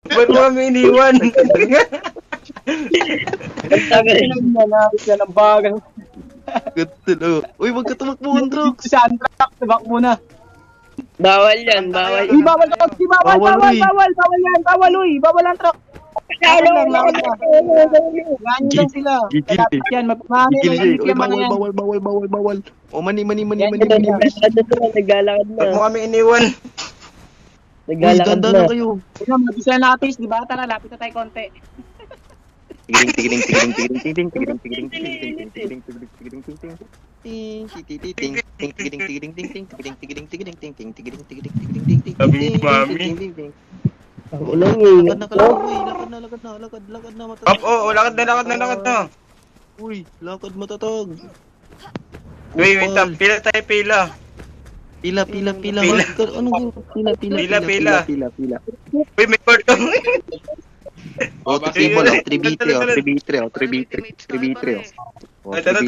Ba't mo kami iniwan? Nalapit na ng bagal. Ganda. Uy, wag ka tumakbo, Androx. Si Antrax, tibak muna. Bawal yan, bawal. Di bawal ka, di bawal, Bawal, bawal, uy. bawal, bawal yan, bawal, uy. Bawal Antrax. Lakad lang, lakad lang. Yan lang sila. Gigil. Malapit yan, mapamani, Gigil siya. Uy, yan yan. bawal. O, mani. Naglalakad Ba't mo na. kami iniwan? Uy, Naglalakad ganda na. na kayo. Ito, mabisa natin, di ba? Tara, lapit na tayo konti. Sabi ni Mami. Ang ulang eh. Lakad na, Up, oh, lakad na. Uy, lakad matatag. Wait lang, pila tayo pila. Pila. Pila. Ano Pila. Pila. Uy, may korto. Oh, table, 3v3, 3v3. Ay, tara.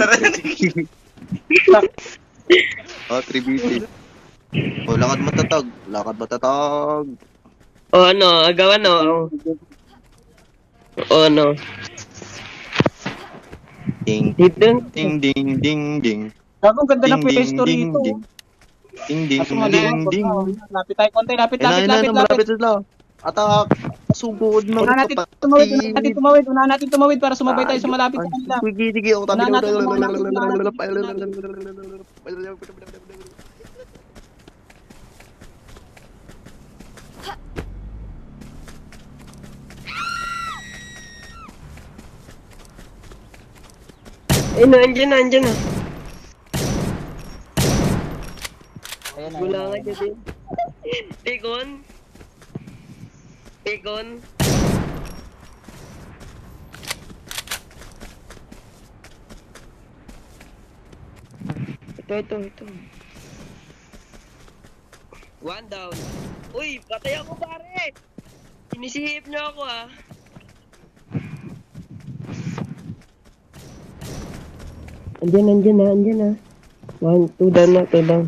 Oh, 3v3. Oh, lakad matatag. O ano, agawan no. O ano. Ding, Dito. ding. Gagong ganda ng pwesto rito. Kaso nga, Ding. lapit tayo konti, lapit. Malapit sila. Atak, sugod na. Unahan natin tumawid para sumabay tayo sa malapit sa kanila. Sige, ako tabi. Eh, nandiyan na. Wala ka dyan. Pigon. Ito. One down. Uy, patay ako pare! Sinisihip niyo ako ah. Andiyan na. 1, 2 down.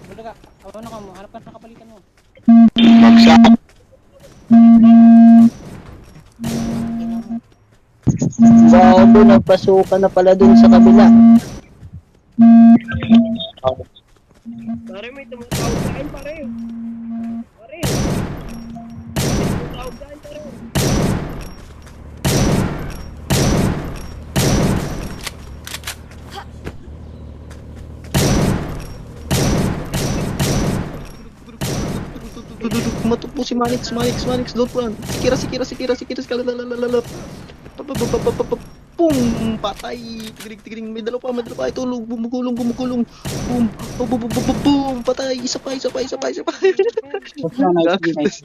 Bunda ka, ano ka mo, harap ka na kapalitan mo. Bagsak. Bago, nagpasukan na pala dun sa kabila. Pare, may tumatawag sa akin, pare. May tumatawag sa akin, pare. Matukpo si Manix, don't run. Sikira, lalalala. Pum, patay. Tigiring, may dalawa pa, ito, gumukulong. Boom, patay, isa pa. Nice.